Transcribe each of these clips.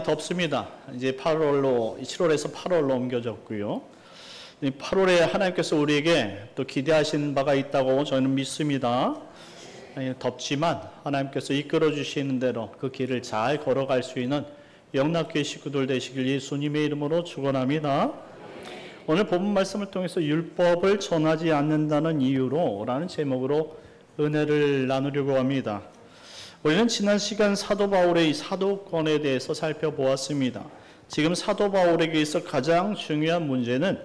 덥습니다. 이제 7월에서 8월로 옮겨졌고요. 8월에 하나님께서 우리에게 또 기대하시는 바가 있다고 저는 믿습니다. 덥지만 하나님께서 이끌어 주시는 대로 그 길을 잘 걸어갈 수 있는 영락교회 식구들 되시길 예수님의 이름으로 축원합니다. 오늘 본문 말씀을 통해서 율법을 전하지 않는다는 이유로 라는 제목으로 은혜를 나누려고 합니다. 우리는 지난 시간 사도 바울의 이 사도권에 대해서 살펴보았습니다. 지금 사도 바울에게 있어 가장 중요한 문제는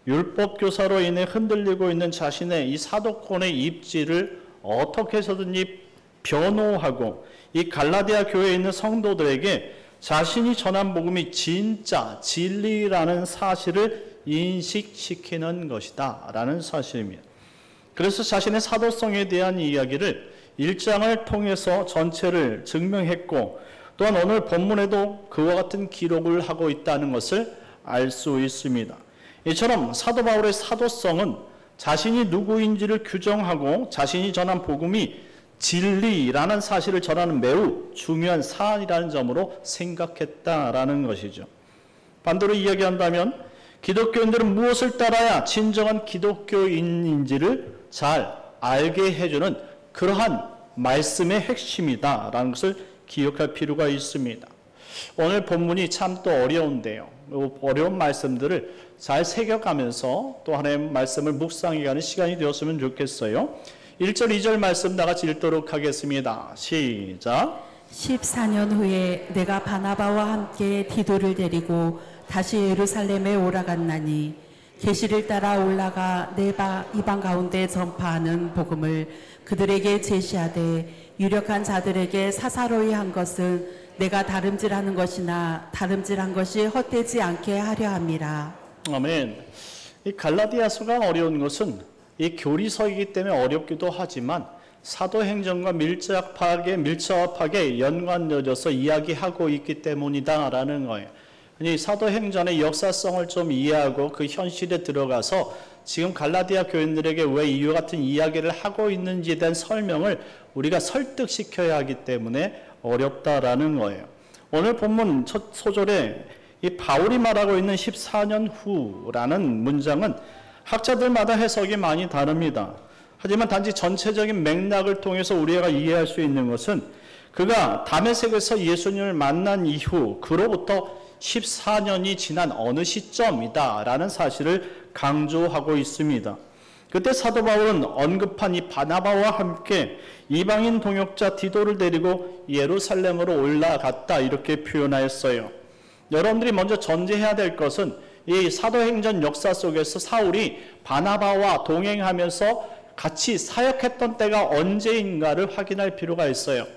율법 교사로 인해 흔들리고 있는 자신의 이 사도권의 입지를 어떻게 해서든지 변호하고 이 갈라디아 교회에 있는 성도들에게 자신이 전한 복음이 진짜 진리라는 사실을 인식시키는 것이다 라는 사실입니다. 그래서 자신의 사도성에 대한 이야기를 1장을 통해서 전체를 증명했고, 또한 오늘 본문에도 그와 같은 기록을 하고 있다는 것을 알 수 있습니다. 이처럼 사도 바울의 사도성은 자신이 누구인지를 규정하고 자신이 전한 복음이 진리라는 사실을 전하는 매우 중요한 사안이라는 점으로 생각했다라는 것이죠. 반대로 이야기한다면 기독교인들은 무엇을 따라야 진정한 기독교인인지를 잘 알게 해주는 그러한 말씀의 핵심이다 라는 것을 기억할 필요가 있습니다. 오늘 본문이 참 또 어려운데요. 어려운 말씀들을 잘 새겨가면서 또 하나님의 말씀을 묵상해가는 시간이 되었으면 좋겠어요. 1절 2절 말씀 다같이 읽도록 하겠습니다. 시작. 14년 후에 내가 바나바와 함께 디도를 데리고 다시 예루살렘에 올라갔나니 계시를 따라 올라가 네바 이방 가운데 전파하는 복음을 그들에게 제시하되 유력한 자들에게 사사로이 한 것은 내가 다름질하는 것이나 다름질한 것이 헛되지 않게 하려 함이라. 아멘. 이 갈라디아서가 어려운 것은 이 교리서이기 때문에 어렵기도 하지만 사도행전과 밀접하게 연관되어서 이야기하고 있기 때문이다라는 거예요. 사도행전의 역사성을 좀 이해하고 그 현실에 들어가서 지금 갈라디아 교인들에게 왜 이와 같은 이야기를 하고 있는지에 대한 설명을 우리가 설득시켜야 하기 때문에 어렵다라는 거예요. 오늘 본문 첫 소절에 이 바울이 말하고 있는 14년 후라는 문장은 학자들마다 해석이 많이 다릅니다. 하지만 단지 전체적인 맥락을 통해서 우리가 이해할 수 있는 것은 그가 다메섹에서 예수님을 만난 이후 그로부터 14년이 지난 어느 시점이다 라는 사실을 강조하고 있습니다. 그때 사도 바울은 언급한 이 바나바와 함께 이방인 동역자 디도를 데리고 예루살렘으로 올라갔다 이렇게 표현하였어요. 여러분들이 먼저 전제해야 될 것은 이 사도행전 역사 속에서 사울이 바나바와 동행하면서 같이 사역했던 때가 언제인가를 확인할 필요가 있어요.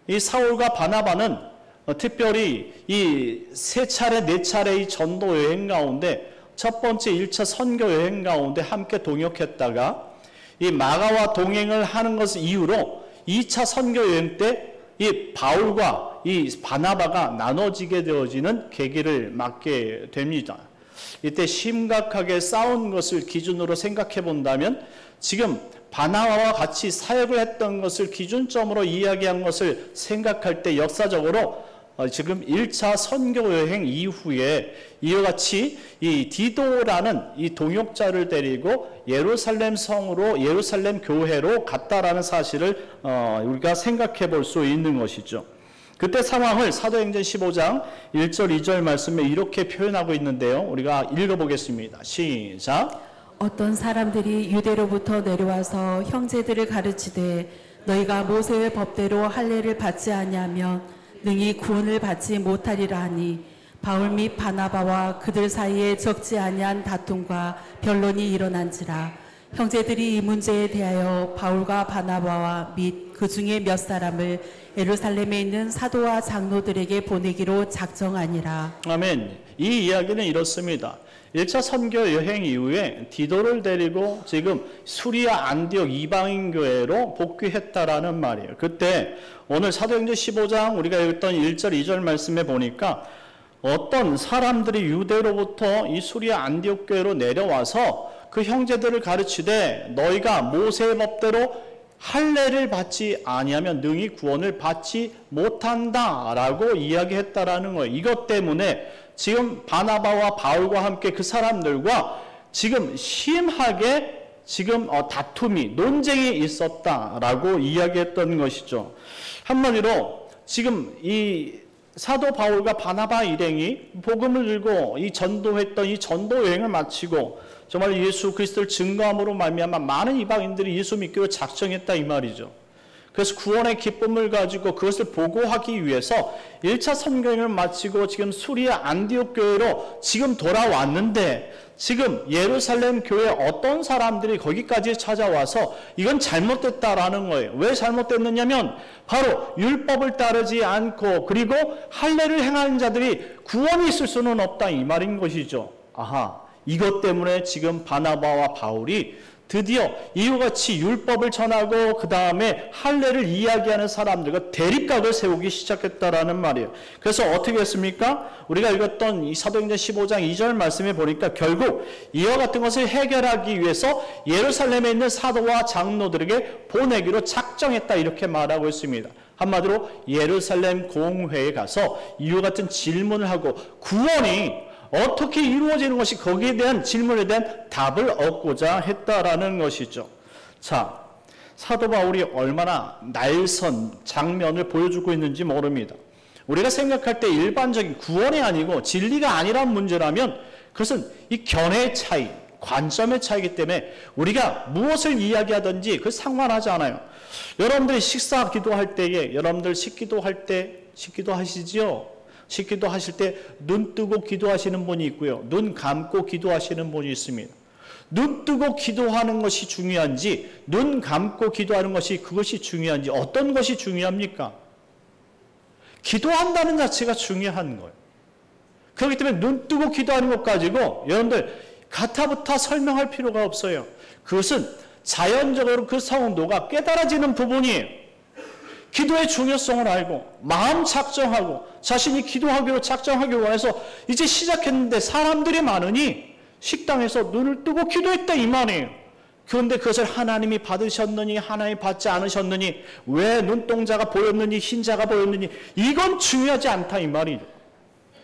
이 사울과 바나바는 특별히 이 세 차례, 네 차례의 전도 여행 가운데 첫 번째 1차 선교 여행 가운데 함께 동역했다가 이 마가와 동행을 하는 것을 이유로 2차 선교 여행 때 이 바울과 이 바나바가 나눠지게 되어지는 계기를 맞게 됩니다. 이때 심각하게 싸운 것을 기준으로 생각해 본다면 지금 바나바와 같이 사역을 했던 것을 기준점으로 이야기한 것을 생각할 때 역사적으로 지금 1차 선교여행 이후에 이와 같이 이 디도라는 이 동역자를 데리고 예루살렘 성으로 예루살렘 교회로 갔다라는 사실을 우리가 생각해 볼 수 있는 것이죠. 그때 상황을 사도행전 15장 1절 2절 말씀에 이렇게 표현하고 있는데요. 우리가 읽어보겠습니다. 시작. 어떤 사람들이 유대로부터 내려와서 형제들을 가르치되 너희가 모세의 법대로 할례를 받지 아니하면 능히 구원을 받지 못하리라 하니 바울 및 바나바와 그들 사이에 적지 아니한 다툼과 변론이 일어난지라. 형제들이 이 문제에 대하여 바울과 바나바와 및 그 중에 몇 사람을 예루살렘에 있는 사도와 장로들에게 보내기로 작정하니라. 아멘. 이 이야기는 이렇습니다. 1차 선교 여행 이후에 디도를 데리고 지금 수리아 안디옥 이방인 교회로 복귀했다라는 말이에요. 그때 오늘 사도행전 15장 우리가 읽었던 1절 2절 말씀에 보니까 어떤 사람들이 유대로부터 이 수리아 안디옥 교회로 내려와서 그 형제들을 가르치되 너희가 모세의 법대로 할례를 받지 아니하면 능히 구원을 받지 못한다라고 이야기했다라는 거예요. 이것 때문에 지금 바나바와 바울과 함께 그 사람들과 지금 심하게 지금 다툼이 논쟁이 있었다라고 이야기했던 것이죠. 한마디로 지금 이 사도 바울과 바나바 일행이 복음을 들고 이 전도했던 이 전도 여행을 마치고 정말 예수 그리스도를 증거함으로 말미암아 많은 이방인들이 예수 믿기로 작정했다 이 말이죠. 그래서 구원의 기쁨을 가지고 그것을 보고하기 위해서 1차 선교행을 마치고 지금 수리아 안디옥 교회로 지금 돌아왔는데 지금 예루살렘 교회 어떤 사람들이 거기까지 찾아와서 이건 잘못됐다라는 거예요. 왜 잘못됐느냐면 바로 율법을 따르지 않고 그리고 할례를 행하는 자들이 구원이 있을 수는 없다 이 말인 것이죠. 아하, 이것 때문에 지금 바나바와 바울이 드디어 이와 같이 율법을 전하고 그 다음에 할례를 이야기하는 사람들과 대립각을 세우기 시작했다라는 말이에요. 그래서 어떻게 했습니까? 우리가 읽었던 이 사도행전 15장 2절 말씀에 보니까 결국 이와 같은 것을 해결하기 위해서 예루살렘에 있는 사도와 장로들에게 보내기로 작정했다 이렇게 말하고 있습니다. 한마디로 예루살렘 공회에 가서 이와 같은 질문을 하고 구원이 어떻게 이루어지는 것이 거기에 대한 질문에 대한 답을 얻고자 했다라는 것이죠. 자, 사도 바울이 얼마나 날선 장면을 보여주고 있는지 모릅니다. 우리가 생각할 때 일반적인 구원이 아니고 진리가 아니란 문제라면 그것은 이 견해의 차이, 관점의 차이기 때문에 우리가 무엇을 이야기하든지 그 상관하지 않아요. 여러분들이 식사 기도할 때에 여러분들 식기도할 때 식기도하시지요? 식기도 하실 때 눈 뜨고 기도하시는 분이 있고요. 눈 감고 기도하시는 분이 있습니다. 눈 뜨고 기도하는 것이 중요한지 눈 감고 기도하는 것이 그것이 중요한지 어떤 것이 중요합니까? 기도한다는 자체가 중요한 거예요. 그렇기 때문에 눈 뜨고 기도하는 것 가지고 여러분들 가타부타 설명할 필요가 없어요. 그것은 자연적으로 그 성도가 깨달아지는 부분이에요. 기도의 중요성을 알고 마음 작정하고 자신이 기도하기로 작정하기로 원해서 이제 시작했는데 사람들이 많으니 식당에서 눈을 뜨고 기도했다 이 말이에요. 그런데 그것을 하나님이 받으셨느니 하나님이 받지 않으셨느니 왜 눈동자가 보였느니 흰자가 보였느니 이건 중요하지 않다 이 말이죠.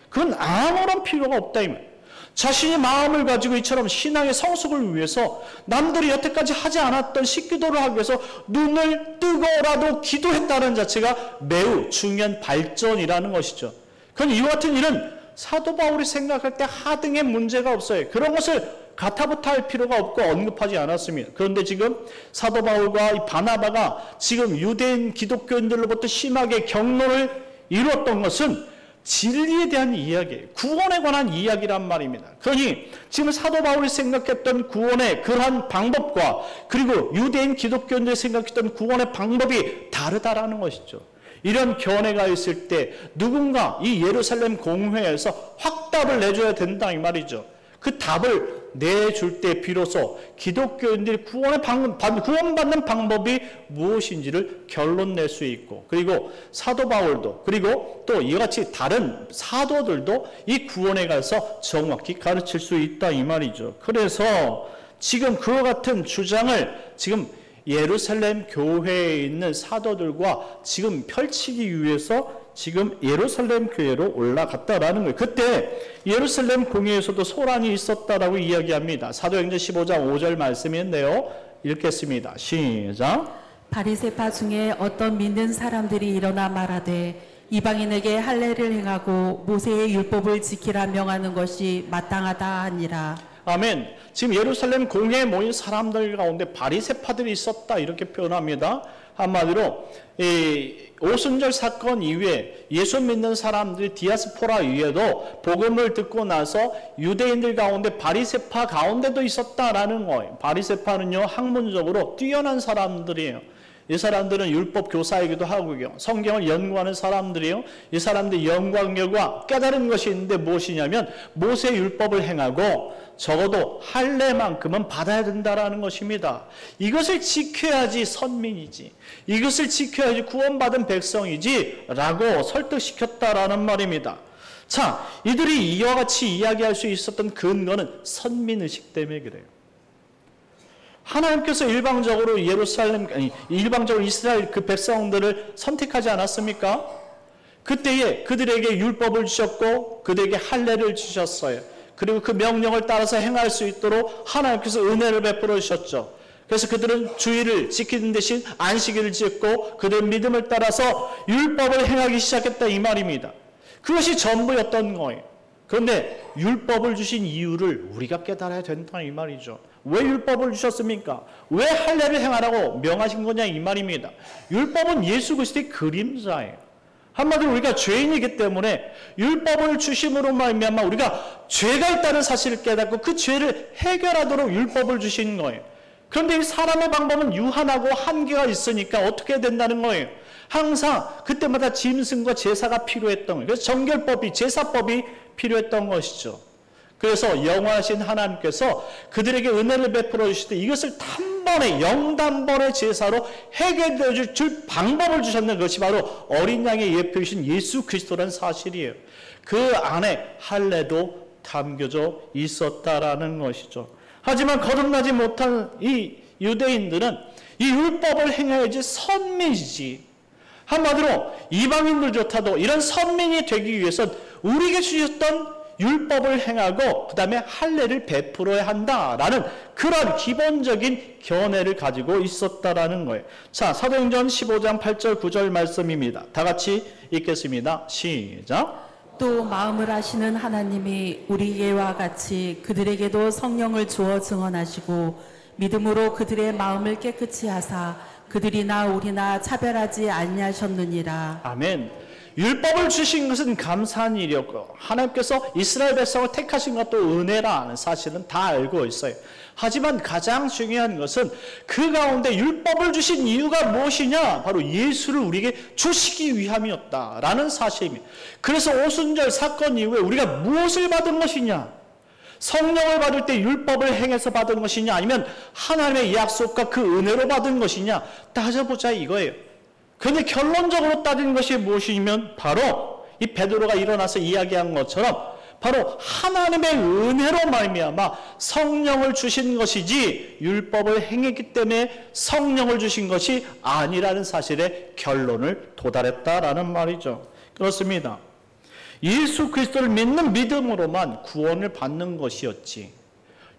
그건 아무런 필요가 없다 이 말이에요. 자신이 마음을 가지고 이처럼 신앙의 성숙을 위해서 남들이 여태까지 하지 않았던 식기도를 하기 위해서 눈을 뜨고라도 기도했다는 자체가 매우 중요한 발전이라는 것이죠. 그럼 이와 같은 일은 사도 바울이 생각할 때 하등의 문제가 없어요. 그런 것을 가타부타 할 필요가 없고 언급하지 않았습니다. 그런데 지금 사도 바울과 이 바나바가 지금 유대인 기독교인들로부터 심하게 경로를 이루었던 것은 진리에 대한 이야기예요. 구원에 관한 이야기란 말입니다. 그러니 지금 사도 바울이 생각했던 구원의 그러한 방법과 그리고 유대인 기독교인들이 생각했던 구원의 방법이 다르다라는 것이죠. 이런 견해가 있을 때 누군가 이 예루살렘 공회에서 확답을 내줘야 된다 이 말이죠. 그 답을 내줄 때 비로소 기독교인들이 구원받는 방법이 무엇인지를 결론 낼 수 있고 그리고 사도 바울도 그리고 또 이와 같이 다른 사도들도 이 구원에 가서 정확히 가르칠 수 있다 이 말이죠. 그래서 지금 그와 같은 주장을 지금 예루살렘 교회에 있는 사도들과 지금 펼치기 위해서 지금 예루살렘 교회로 올라갔다라는 거예요. 그때 예루살렘 공회에서도 소란이 있었다라고 이야기합니다. 사도행전 15장 5절 말씀인데요. 읽겠습니다. 시작. 바리새파 중에 어떤 믿는 사람들이 일어나 말하되 이방인에게 할례를 행하고 모세의 율법을 지키라 명하는 것이 마땅하다 하니라. 아멘. 지금 예루살렘 공회에 모인 사람들 가운데 바리새파들이 있었다 이렇게 표현합니다. 한마디로 이 오순절 사건 이후에 예수 믿는 사람들이 디아스포라 이후에도 복음을 듣고 나서 유대인들 가운데 바리새파 가운데도 있었다라는 거예요. 바리새파는요 학문적으로 뛰어난 사람들이에요. 이 사람들은 율법 교사이기도 하고요. 성경을 연구하는 사람들이요. 이 사람들의 연구학력과 깨달은 것이 있는데 무엇이냐면 모세의 율법을 행하고 적어도 할례만큼은 받아야 된다라는 것입니다. 이것을 지켜야지 선민이지. 이것을 지켜야지 구원받은 백성이지 라고 설득시켰다라는 말입니다. 자, 이들이 이와 같이 이야기할 수 있었던 근거는 선민의식 때문에 그래요. 하나님께서 일방적으로 일방적으로 이스라엘 그 백성들을 선택하지 않았습니까? 그때에 그들에게 율법을 주셨고 그들에게 할례를 주셨어요. 그리고 그 명령을 따라서 행할 수 있도록 하나님께서 은혜를 베풀어 주셨죠. 그래서 그들은 주의를 지키는 대신 안식일을 지켰고 그들의 믿음을 따라서 율법을 행하기 시작했다 이 말입니다. 그것이 전부였던 거예요. 그런데 율법을 주신 이유를 우리가 깨달아야 된다 이 말이죠. 왜 율법을 주셨습니까? 왜 할례를 행하라고 명하신 거냐 이 말입니다. 율법은 예수 그리스도의 그림자예요. 한마디로 우리가 죄인이기 때문에 율법을 주심으로 말미암아 우리가 죄가 있다는 사실을 깨닫고 그 죄를 해결하도록 율법을 주신 거예요. 그런데 이 사람의 방법은 유한하고 한계가 있으니까 어떻게 해야 된다는 거예요? 항상 그때마다 짐승과 제사가 필요했던 거예요. 그래서 정결법이, 제사법이 필요했던 것이죠. 그래서 영원하신 하나님께서 그들에게 은혜를 베풀어 주실 때 이것을 단번에 영단번의 제사로 해결해 줄 방법을 주셨는 것이 바로 어린 양의 예표이신 예수 그리스도라는 사실이에요. 그 안에 할례도 담겨져 있었다라는 것이죠. 하지만 거듭나지 못한 이 유대인들은 이 율법을 행해야지 선민이지. 한마디로 이방인들조차도 이런 선민이 되기 위해선 우리에게 주셨던 율법을 행하고 그 다음에 할례를 베풀어야 한다라는 그런 기본적인 견해를 가지고 있었다라는 거예요. 자, 사도행전 15장 8절 9절 말씀입니다. 다 같이 읽겠습니다. 시작. 또 마음을 아시는 하나님이 우리에게와 같이 그들에게도 성령을 주어 증언하시고 믿음으로 그들의 마음을 깨끗이 하사 그들이나 우리나 차별하지 아니하셨느니라. 아멘. 율법을 주신 것은 감사한 일이었고 하나님께서 이스라엘 백성을 택하신 것도 은혜라는 사실은 다 알고 있어요. 하지만 가장 중요한 것은 그 가운데 율법을 주신 이유가 무엇이냐? 바로 예수를 우리에게 주시기 위함이었다라는 사실입니다. 그래서 오순절 사건 이후에 우리가 무엇을 받은 것이냐? 성령을 받을 때 율법을 행해서 받은 것이냐? 아니면 하나님의 약속과 그 은혜로 받은 것이냐? 따져보자 이거예요. 그런데 결론적으로 따지는 것이 무엇이면 바로 이 베드로가 일어나서 이야기한 것처럼 바로 하나님의 은혜로 말미암아 성령을 주신 것이지 율법을 행했기 때문에 성령을 주신 것이 아니라는 사실에 결론을 도달했다라는 말이죠. 그렇습니다. 예수 그리스도를 믿는 믿음으로만 구원을 받는 것이었지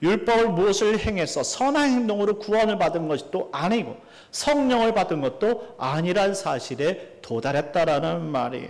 율법을 무엇을 행해서 선한 행동으로 구원을 받은 것이 또 아니고 성령을 받은 것도 아니란 사실에 도달했다라는 말이에요.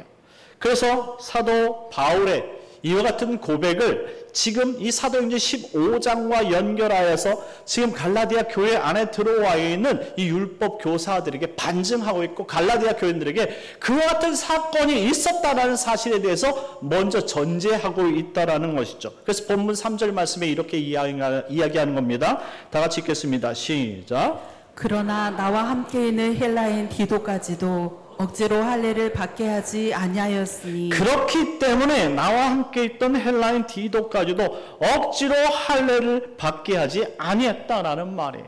그래서 사도 바울의 이와 같은 고백을 지금 이 사도행전 15장과 연결하여서 지금 갈라디아 교회 안에 들어와 있는 이 율법 교사들에게 반증하고 있고 갈라디아 교인들에게 그와 같은 사건이 있었다라는 사실에 대해서 먼저 전제하고 있다라는 것이죠. 그래서 본문 3절 말씀에 이렇게 이야기하는 겁니다. 다 같이 읽겠습니다. 시작. 그러나 나와 함께 있는 헬라인 디도까지도 억지로 할례를 받게 하지 아니하였으니 그렇기 때문에 나와 함께 있던 헬라인 디도까지도 억지로 할례를 받게 하지 아니했다라는 말이에요.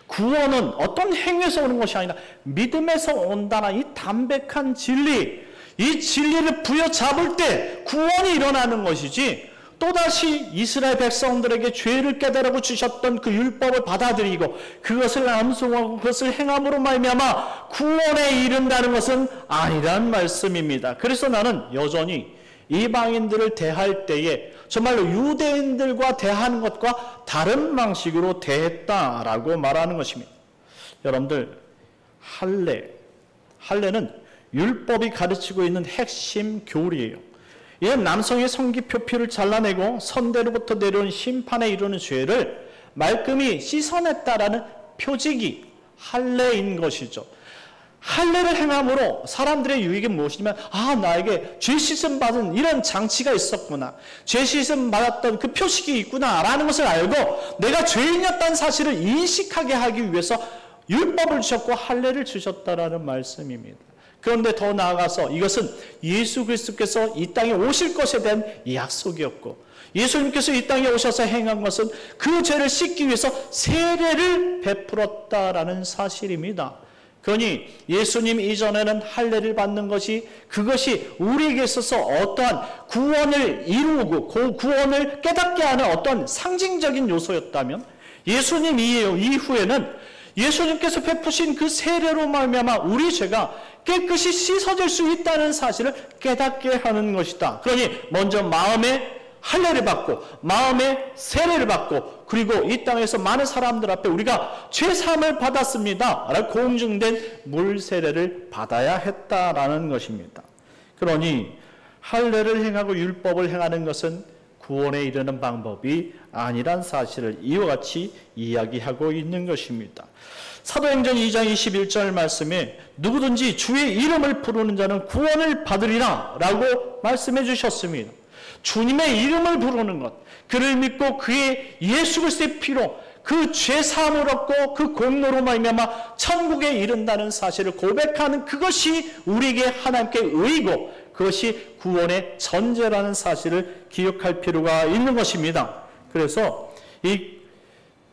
구원은 어떤 행위에서 오는 것이 아니라 믿음에서 온다는 이 담백한 진리, 이 진리를 부여잡을 때 구원이 일어나는 것이지 또다시 이스라엘 백성들에게 죄를 깨달으고 주셨던 그 율법을 받아들이고 그것을 암송하고 그것을 행함으로 말미암아 구원에 이른다는 것은 아니란 말씀입니다. 그래서 나는 여전히 이방인들을 대할 때에 정말로 유대인들과 대하는 것과 다른 방식으로 대했다라고 말하는 것입니다. 여러분들 할례는 율법이 가르치고 있는 핵심 교리예요. 이는 남성의 성기표피를 잘라내고 선대로부터 내려온 심판에 이르는 죄를 말끔히 씻어냈다라는 표직이 할례인 것이죠. 할례를 행함으로 사람들의 유익이 무엇이냐면 나에게 죄 씻음 받은 이런 장치가 있었구나. 죄 씻음 받았던 그 표식이 있구나라는 것을 알고 내가 죄인이었다는 사실을 인식하게 하기 위해서 율법을 주셨고 할례를 주셨다라는 말씀입니다. 그런데 더 나아가서 이것은 예수 그리스도께서 이 땅에 오실 것에 대한 약속이었고 예수님께서 이 땅에 오셔서 행한 것은 그 죄를 씻기 위해서 세례를 베풀었다라는 사실입니다. 그러니 예수님 이전에는 할례를 받는 것이 그것이 우리에게 있어서 어떠한 구원을 이루고 그 구원을 깨닫게 하는 어떤 상징적인 요소였다면 예수님 이후에는 예수님께서 베푸신 그 세례로 말미암아 우리 죄가 깨끗이 씻어질 수 있다는 사실을 깨닫게 하는 것이다. 그러니 먼저 마음에 할례를 받고 마음의 세례를 받고 그리고 이 땅에서 많은 사람들 앞에 우리가 죄사함을 받았습니다 라고 공증된 물세례를 받아야 했다라는 것입니다. 그러니 할례를 행하고 율법을 행하는 것은 구원에 이르는 방법이 아니란 사실을 이와 같이 이야기하고 있는 것입니다. 사도행전 2장 21절 말씀에 누구든지 주의 이름을 부르는 자는 구원을 받으리라 라고 말씀해 주셨습니다. 주님의 이름을 부르는 것, 그를 믿고 그의 예수 그리스도의 피로 그 죄사함을 얻고 그 공로로 말미암아 천국에 이른다는 사실을 고백하는 그것이 우리에게 하나님께 의고 그것이 구원의 전제라는 사실을 기억할 필요가 있는 것입니다. 그래서 이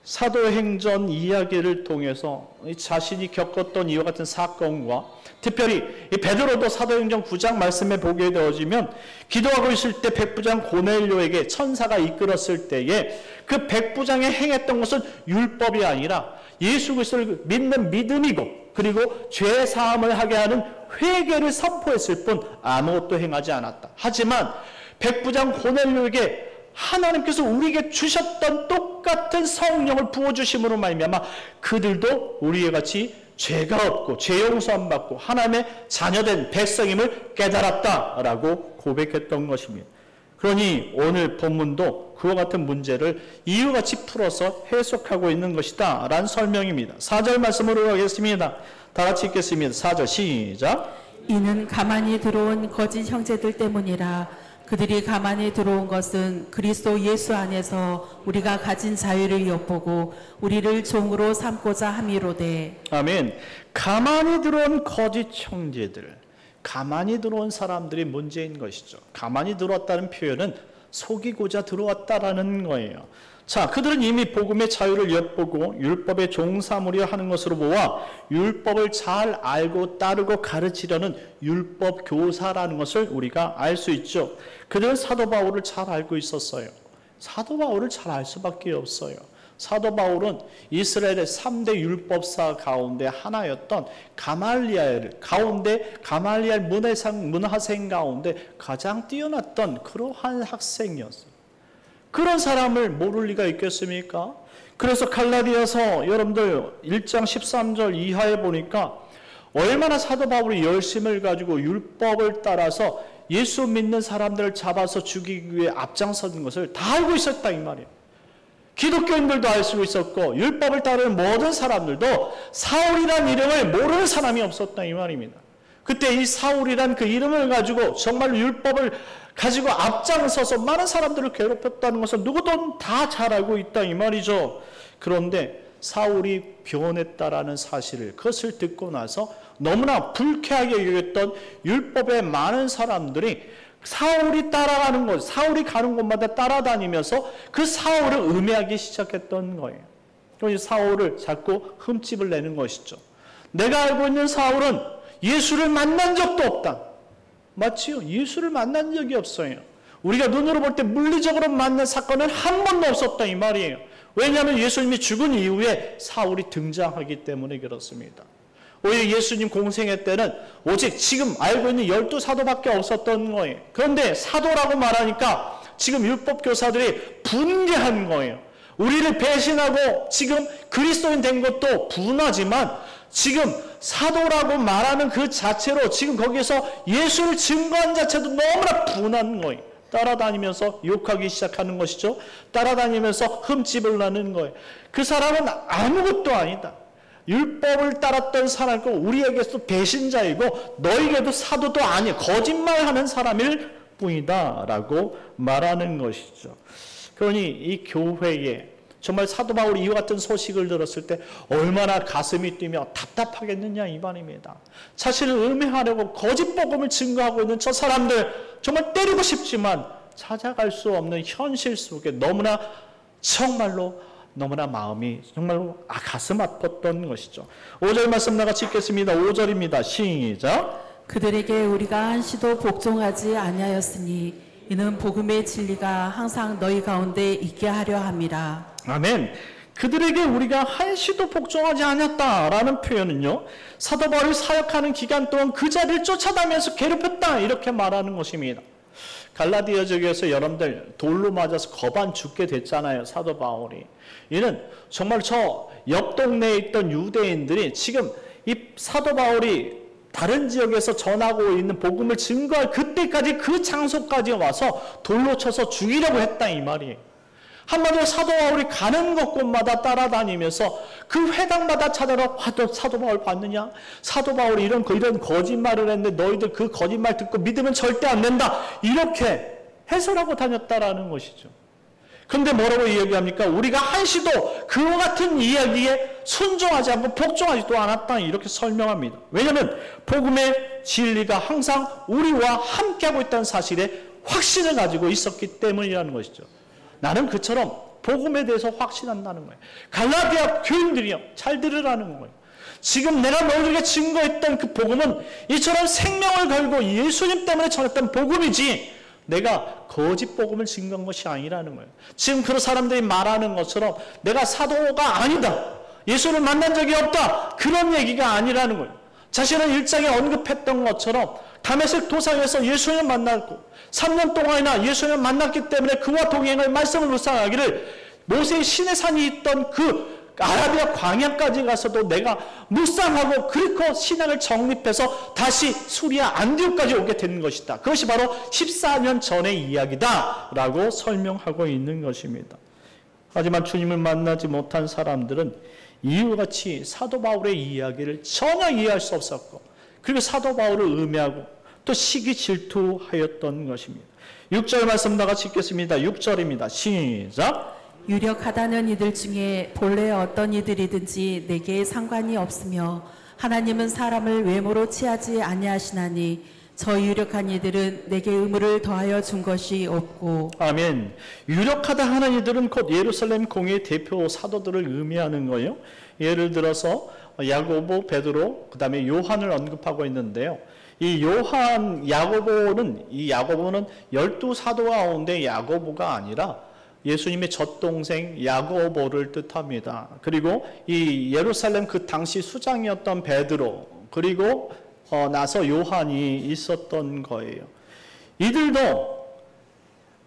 사도행전 이야기를 통해서 자신이 겪었던 이와 같은 사건과 특별히 이 베드로도 사도행전 9장 말씀에 보게 되어지면 기도하고 있을 때 백부장 고넬료에게 천사가 이끌었을 때에 그 백부장이 행했던 것은 율법이 아니라 예수 그리스도를 믿는 믿음이고 그리고 죄 사함을 하게 하는 회개를 선포했을 뿐 아무것도 행하지 않았다. 하지만 백부장 고넬료에게 하나님께서 우리에게 주셨던 똑같은 성령을 부어주심으로 말미암아 그들도 우리와 같이 죄가 없고 죄 용서함 받고 하나님의 자녀된 백성임을 깨달았다라고 고백했던 것입니다. 그러니 오늘 본문도 그와 같은 문제를 이와 같이 풀어서 해석하고 있는 것이다 라는 설명입니다. 4절 말씀으로 가겠습니다. 다 같이 읽겠습니다. 4절 시작. 이는 가만히 들어온 거짓 형제들 때문이라. 그들이 가만히 들어온 것은 그리스도 예수 안에서 우리가 가진 자유를 엿보고 우리를 종으로 삼고자 함이로되. 아멘. 가만히 들어온 거짓 형제들, 가만히 들어온 사람들이 문제인 것이죠. 가만히 들어왔다는 표현은 속이고자 들어왔다라는 거예요. 자, 그들은 이미 복음의 자유를 엿보고 율법의 종사무려 하는 것으로 보아 율법을 잘 알고 따르고 가르치려는 율법 교사라는 것을 우리가 알 수 있죠. 그들은 사도 바울을 잘 알고 있었어요. 사도 바울을 잘 알 수밖에 없어요. 사도 바울은 이스라엘의 3대 율법사 가운데 하나였던 가말리엘 문하생 가운데 가장 뛰어났던 그러한 학생이었어요. 그런 사람을 모를 리가 있겠습니까? 그래서 갈라디아서 여러분들 1장 13절 이하에 보니까 얼마나 사도 바울이 열심을 가지고 율법을 따라서 예수 믿는 사람들을 잡아서 죽이기 위해 앞장서는 것을 다 알고 있었다 이 말이에요. 기독교인들도 알 수 있었고 율법을 따르는 모든 사람들도 사울이라는 이름을 모르는 사람이 없었다 이 말입니다. 그때 이 사울이란 그 이름을 가지고 정말 율법을 가지고 앞장서서 많은 사람들을 괴롭혔다는 것을 누구도 다 잘 알고 있다 이 말이죠. 그런데 사울이 변했다라는 사실을 그것을 듣고 나서 너무나 불쾌하게 여겼던 율법의 많은 사람들이 사울이 따라가는 곳, 사울이 가는 곳마다 따라다니면서 그 사울을 음해하기 시작했던 거예요. 그래서 사울을 자꾸 흠집을 내는 것이죠. 내가 알고 있는 사울은 예수를 만난 적도 없다. 맞지요? 예수를 만난 적이 없어요. 우리가 눈으로 볼 때 물리적으로 만난 사건은 한 번도 없었다 이 말이에요. 왜냐하면 예수님이 죽은 이후에 사울이 등장하기 때문에 그렇습니다. 오히려 예수님 공생애 때는 오직 지금 알고 있는 12사도밖에 없었던 거예요. 그런데 사도라고 말하니까 지금 율법교사들이 분개한 거예요. 우리를 배신하고 지금 그리스도인 된 것도 분하지만 지금 사도라고 말하는 그 자체로 지금 거기서 예수를 증거한 자체도 너무나 분한 거예요. 따라다니면서 욕하기 시작하는 것이죠. 따라다니면서 흠집을 내는 거예요. 그 사람은 아무것도 아니다. 율법을 따랐던 사람이고 우리에게도 배신자이고 너에게도 사도도 아니 거짓말하는 사람일 뿐이다 라고 말하는 것이죠. 그러니 이 교회에 정말 사도 바울이 이와 같은 소식을 들었을 때 얼마나 가슴이 뛰며 답답하겠느냐 이 말입니다. 자신을 음해하려고 거짓 복음을 증거하고 있는 저 사람들 정말 때리고 싶지만 찾아갈 수 없는 현실 속에 정말로 너무나 마음이 정말로 가슴 아팠던 것이죠. 5절 말씀 나같이 읽겠습니다. 5절입니다. 시작. 그들에게 우리가 한시도 복종하지 아니하였으니 이는 복음의 진리가 항상 너희 가운데 있게 하려 함이라. 아멘. 그들에게 우리가 한시도 복종하지 않았다라는 표현은요, 사도 바울이 사역하는 기간 동안 그 자리를 쫓아다니면서 괴롭혔다 이렇게 말하는 것입니다. 갈라디아 지역에서 여러분들 돌로 맞아서 거반 죽게 됐잖아요, 사도 바울이. 이는 정말 저 옆 동네에 있던 유대인들이 지금 이 사도 바울이 다른 지역에서 전하고 있는 복음을 증거할 그때까지 그 장소까지 와서 돌로 쳐서 죽이려고 했다 이 말이에요. 한마디로 사도 바울이 가는 곳곳마다 따라다니면서 그 회당마다 찾아가 사도 바울 봤느냐? 사도 바울이 이런 거짓말을 했는데 너희들 그 거짓말 듣고 믿으면 절대 안 된다. 이렇게 해설하고 다녔다라는 것이죠. 그런데 뭐라고 이야기합니까? 우리가 한시도 그와 같은 이야기에 순종하지 않고 복종하지도 않았다 이렇게 설명합니다. 왜냐하면 복음의 진리가 항상 우리와 함께하고 있다는 사실에 확신을 가지고 있었기 때문이라는 것이죠. 나는 그처럼 복음에 대해서 확신한다는 거예요. 갈라디아 교인들이요, 잘 들으라는 거예요. 지금 내가 너희에게 증거했던 그 복음은 이처럼 생명을 걸고 예수님 때문에 전했던 복음이지 내가 거짓 복음을 증거한 것이 아니라는 거예요. 지금 그런 사람들이 말하는 것처럼 내가 사도가 아니다, 예수를 만난 적이 없다, 그런 얘기가 아니라는 거예요. 자신은 일장에 언급했던 것처럼 다메섹 도상에서 예수님을 만났고 3년 동안이나 예수님을 만났기 때문에 그와 동행할 말씀을 묵상하기를 모세의 시내산이 있던 그 아라비아 광야까지 가서도 내가 묵상하고 그리고 신앙을 정립해서 다시 수리아 안디옥까지 오게 된 것이다. 그것이 바로 14년 전의 이야기다 라고 설명하고 있는 것입니다. 하지만 주님을 만나지 못한 사람들은 이와 같이 사도 바울의 이야기를 전혀 이해할 수 없었고, 그리고 사도 바울을 음해하고 또 시기 질투하였던 것입니다. 6절 말씀 다 같이 읽겠습니다. 6절입니다. 시작. 유력하다는 이들 중에 본래 어떤 이들이든지 내게 상관이 없으며 하나님은 사람을 외모로 취하지 아니하시나니 저 유력한 이들은 내게 의무를 더하여 준 것이 없고. 아멘. 유력하다 하는 이들은 곧 예루살렘 공회의 대표 사도들을 의미하는 거예요. 예를 들어서 야고보, 베드로, 그 다음에 요한을 언급하고 있는데요. 이 야고보는 12사도 가운데 야고보가 아니라 예수님의 젖동생 야고보를 뜻합니다. 그리고 이 예루살렘 그 당시 수장이었던 베드로, 그리고 나서 요한이 있었던 거예요. 이들도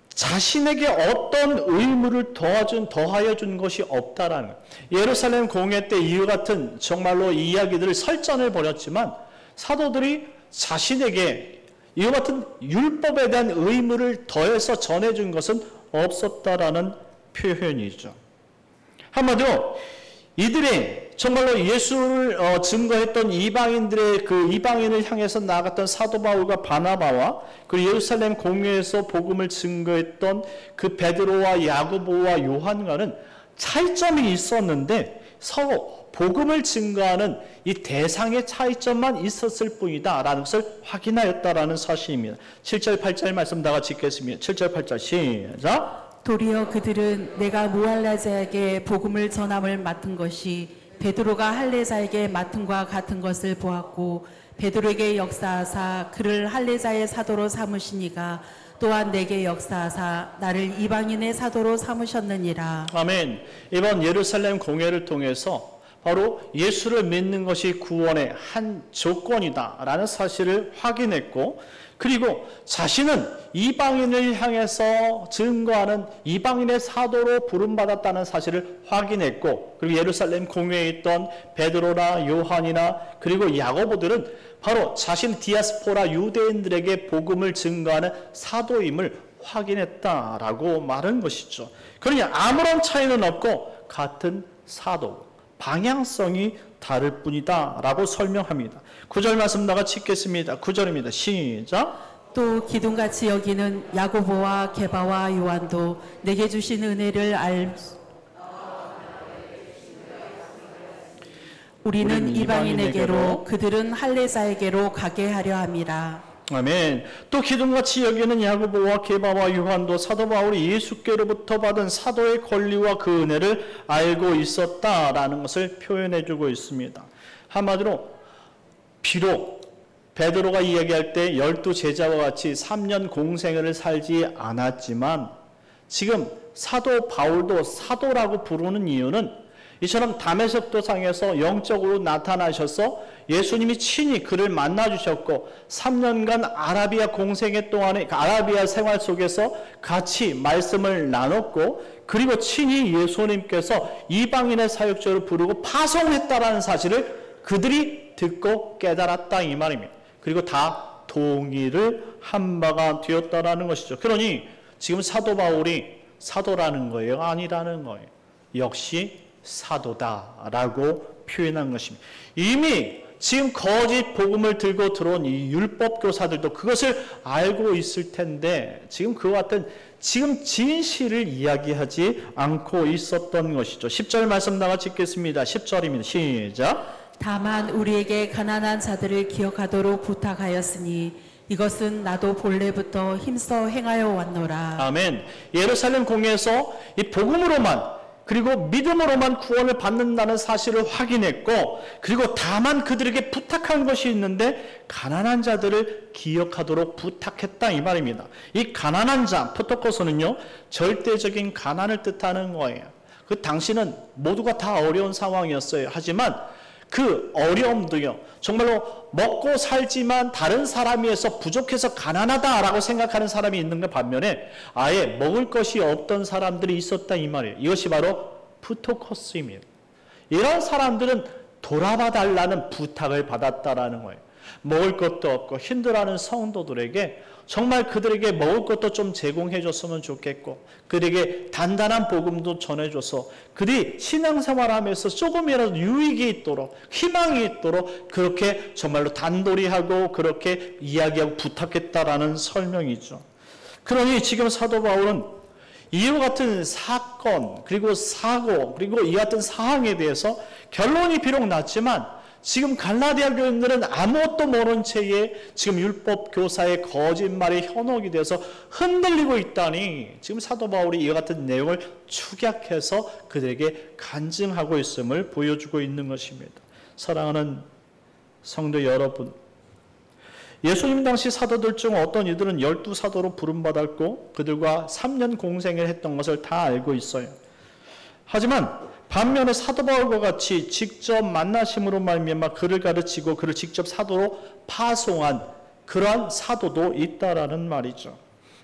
자신에게 어떤 의무를 더하여 준 것이 없다라는 거예요. 예루살렘 공회 때 이와 같은 정말로 이야기들을 설전을 벌였지만 사도들이 자신에게 이와 같은 율법에 대한 의무를 더해서 전해준 것은 없었다라는 표현이죠. 한마디로 이들이 정말로 예수를 증거했던 이방인들의 그 이방인을 향해서 나아갔던 사도 바울과 바나바와 그리고 예루살렘 공회에서 복음을 증거했던 그 베드로와 야고보와 요한과는 차이점이 있었는데 서로 복음을 증거하는 이 대상의 차이점만 있었을 뿐이다 라는 것을 확인하였다라는 사실입니다. 7절 8절 말씀 다 같이 읽겠습니다. 7절 8절 시작. 도리어 그들은 내가 무할라자에게 복음을 전함을 맡은 것이 베드로가 할례자에게 맡음과 같은 것을 보았고 베드로에게 역사하사 그를 할례자의 사도로 삼으시니가 또한 내게 역사하사 나를 이방인의 사도로 삼으셨느니라. 아멘. 이번 예루살렘 공회를 통해서 바로 예수를 믿는 것이 구원의 한 조건이다라는 사실을 확인했고, 그리고 자신은 이방인을 향해서 증거하는 이방인의 사도로 부름받았다는 사실을 확인했고, 그리고 예루살렘 공회에 있던 베드로나 요한이나 그리고 야고보들은 바로 자신 디아스포라 유대인들에게 복음을 증거하는 사도임을 확인했다라고 말한 것이죠. 그러니 아무런 차이는 없고 같은 사도, 방향성이 다를 뿐이다 라고 설명합니다. 9절 말씀 다 같이 읽겠습니다. 9절입니다. 시작. 또 기둥같이 여기는 야고보와 게바와 요한도 내게 주신 은혜를 우리는 이방인에게로 그들은 할례자에게로 가게 하려 함이라. 아멘. 또 기둥같이 여기는 야고보와 게바와 요한도 사도 바울이 예수께로부터 받은 사도의 권리와 그 은혜를 알고 있었다라는 것을 표현해주고 있습니다. 한마디로 비록 베드로가 이야기할 때 12제자와 같이 3년 공생애를 살지 않았지만 지금 사도 바울도 사도라고 부르는 이유는 이처럼 다메섹 도상에서 영적으로 나타나셔서 예수님이 친히 그를 만나주셨고 3년간 아라비아 공생애 동안에 아라비아 생활 속에서 같이 말씀을 나눴고 그리고 친히 예수님께서 이방인의 사역자를 부르고 파송했다라는 사실을 그들이 듣고 깨달았다 이 말입니다. 그리고 다 동의를 한 바가 되었다라는 것이죠. 그러니 지금 사도 바울이 사도라는 거예요? 아니라는 거예요. 역시 사도다라고 표현한 것입니다. 이미 지금 거짓 복음을 들고 들어온 이 율법 교사들도 그것을 알고 있을 텐데 지금 그와 같은 지금 진실을 이야기하지 않고 있었던 것이죠. 10절 말씀 나같이 읽겠습니다. 10절입니다. 시작. 다만 우리에게 가난한 자들을 기억하도록 부탁하였으니 이것은 나도 본래부터 힘써 행하여 왔노라. 아멘. 예루살렘 공회에서 이 복음으로만 그리고 믿음으로만 구원을 받는다는 사실을 확인했고 그리고 다만 그들에게 부탁한 것이 있는데 가난한 자들을 기억하도록 부탁했다 이 말입니다. 이 가난한 자 포토코스는요 절대적인 가난을 뜻하는 거예요. 그 당시는 모두가 다 어려운 상황이었어요. 하지만 그 어려움도요 정말로 먹고 살지만 다른 사람에 의해서 부족해서 가난하다라고 생각하는 사람이 있는 것 반면에 아예 먹을 것이 없던 사람들이 있었다 이 말이에요. 이것이 바로 푸토코스입니다. 이런 사람들은 돌아봐 달라는 부탁을 받았다라는 거예요. 먹을 것도 없고 힘들어하는 성도들에게 정말 그들에게 먹을 것도 좀 제공해 줬으면 좋겠고 그들에게 단단한 복음도 전해줘서 그들이 신앙생활하면서 조금이라도 유익이 있도록 희망이 있도록 그렇게 정말로 단도리하고 그렇게 이야기하고 부탁했다라는 설명이죠. 그러니 지금 사도 바울은 이와 같은 사건 그리고 사고 그리고 이 같은 사항에 대해서 결론이 비록 났지만 지금 갈라디아 교인들은 아무것도 모른 채에 지금 율법 교사의 거짓말에 현혹이 되어서 흔들리고 있다니 지금 사도 바울이 이와 같은 내용을 축약해서 그들에게 간증하고 있음을 보여주고 있는 것입니다. 사랑하는 성도 여러분, 예수님 당시 사도들 중 어떤 이들은 12사도로 부름받았고 그들과 3년 공생을 했던 것을 다 알고 있어요. 하지만 반면에 사도 바울과 같이 직접 만나심으로 말미암아 그를 가르치고 그를 직접 사도로 파송한 그러한 사도도 있다라는 말이죠.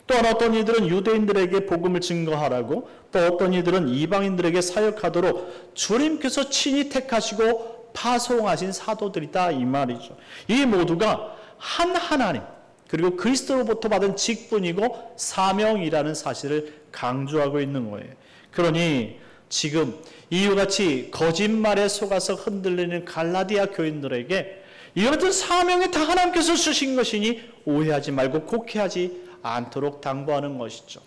또 어떤 이들은 유대인들에게 복음을 증거하라고 또 어떤 이들은 이방인들에게 사역하도록 주님께서 친히 택하시고 파송하신 사도들이다 이 말이죠. 이 모두가 한 하나님 그리고 그리스도로부터 받은 직분이고 사명이라는 사실을 강조하고 있는 거예요. 그러니 지금 이와 같이 거짓말에 속아서 흔들리는 갈라디아 교인들에게 이와 같은 사명이 다 하나님께서 주신 것이니 오해하지 말고 곡해하지 않도록 당부하는 것이죠.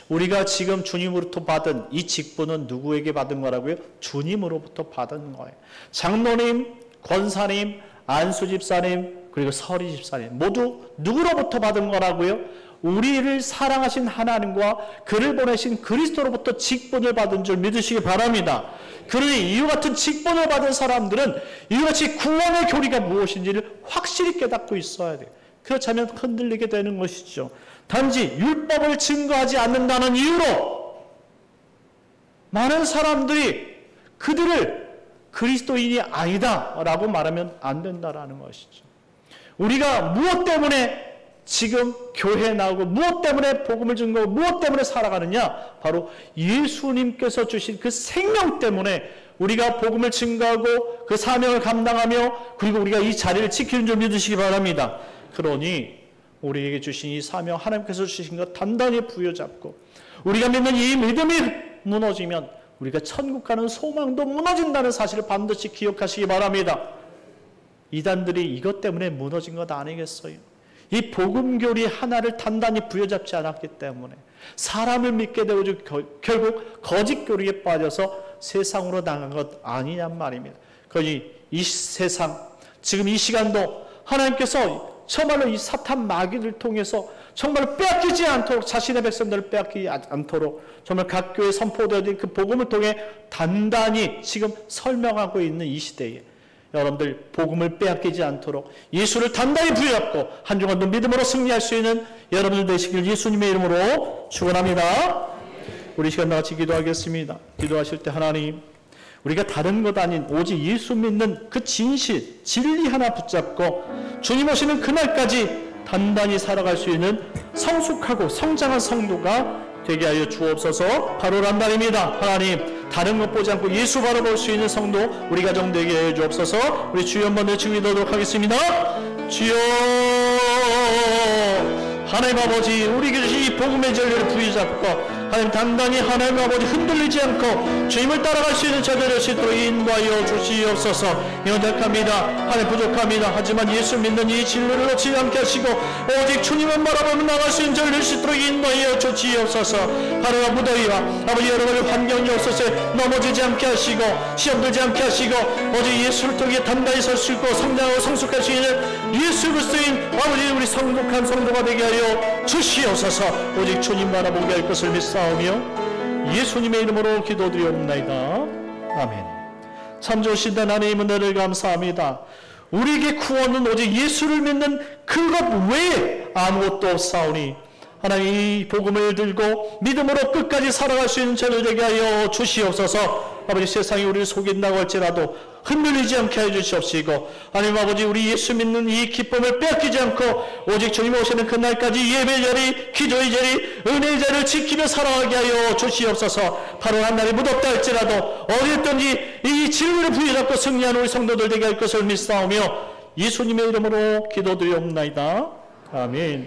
우리가 지금 주님으로부터 받은 이 직분은 누구에게 받은 거라고요? 주님으로부터 받은 거예요. 장로님, 권사님, 안수집사님, 그리고 서리집사님 모두 누구로부터 받은 거라고요? 우리를 사랑하신 하나님과 그를 보내신 그리스도로부터 직분을 받은 줄 믿으시기 바랍니다. 그러니 이와 같은 직분을 받은 사람들은 이와 같이 구원의 교리가 무엇인지를 확실히 깨닫고 있어야 돼요. 그렇지 않으면 흔들리게 되는 것이죠. 단지 율법을 증거하지 않는다는 이유로 많은 사람들이 그들을 그리스도인이 아니다 라고 말하면 안 된다라는 것이죠. 우리가 무엇 때문에 지금 교회에 나오고 무엇 때문에 복음을 증거하고 무엇 때문에 살아가느냐? 바로 예수님께서 주신 그 생명 때문에 우리가 복음을 증거하고 그 사명을 감당하며 그리고 우리가 이 자리를 지키는 줄 믿으시기 바랍니다. 그러니 우리에게 주신 이 사명 하나님께서 주신 것 단단히 부여잡고 우리가 믿는 이 믿음이 무너지면 우리가 천국 가는 소망도 무너진다는 사실을 반드시 기억하시기 바랍니다. 이단들이 이것 때문에 무너진 것 아니겠어요? 이 복음교리 하나를 단단히 부여잡지 않았기 때문에 사람을 믿게 되고 결국 거짓교리에 빠져서 세상으로 나간 것 아니냔 말입니다. 그러니 이 세상 지금 이 시간도 하나님께서 정말로 이 사탄 마귀를 통해서 정말 빼앗기지 않도록 자신의 백성들을 빼앗기지 않도록 정말 각 교회에 선포되어진 그 복음을 통해 단단히 지금 설명하고 있는 이 시대에 여러분들 복음을 빼앗기지 않도록 예수를 단단히 부여잡고 한 주간도 믿음으로 승리할 수 있는 여러분들 되시길 예수님의 이름으로 축원합니다. 우리 시간 다 같이 기도하겠습니다. 기도하실 때 하나님 우리가 다른 것 아닌 오직 예수 믿는 그 진실, 진리 하나 붙잡고 주님 오시는 그날까지 단단히 살아갈 수 있는 성숙하고 성장한 성도가 되게 하여 주옵소서. 바로란 말입니다. 하나님, 다른 것 보지 않고 예수 바라볼 수 있는 성도 우리 가정 되게 해 주옵소서. 우리 주여 한번 외치고 기도하도록 하겠습니다. 주여, 하나님 아버지, 우리에게 주신 이 복음의 진리를 부여잡고 하나님 단단히 하나님 아버지 흔들리지 않고 주님을 따라갈 수 있는 자들 될 수 있도록 인도하여 주시옵소서. 연약합니다. 하나님 부족합니다. 하지만 예수 믿는 이 진리를 놓치지 않게 하시고 오직 주님만 바라보며 나갈 수 있는 자들 될 수 있도록 인도하여 주시옵소서. 바로와 무더위와 아버지 여러 가지 환경이 없어서 넘어지지 않게 하시고 시험 들지 않게 하시고 오직 예수를 통해 단단히 설 수 있고 성장하고 성숙할 수 있는 예수 그리스도인 아버지 우리 성숙한 성도가 되게 하여 주시옵소서. 오직 주님 바라보게 할 것을 믿사오며 예수님의 이름으로 기도드리옵나이다. 아멘. 참 좋으신 하나님 은혜를 감사합니다. 우리에게 구원은 오직 예수를 믿는 그것 외에 아무것도 없사오니 하나님 이 복음을 들고 믿음으로 끝까지 살아갈 수 있는 자들 되게 하여 주시옵소서. 아버지 세상이 우리를 속인다고 할지라도 흔들리지 않게 해주시옵시고 하나님 아버지 우리 예수 믿는 이 기쁨을 빼앗기지 않고 오직 주님 오시는 그날까지 예배 자리, 기도의 자리, 은혜의 자리를 지키며 살아가게 하여 주시옵소서. 바로 한 날이 무덥다 할지라도 어디든지 이 진리를 부여잡고 승리하는 우리 성도들 되게 할 것을 믿사오며 예수님의 이름으로 기도드리옵나이다. 아멘.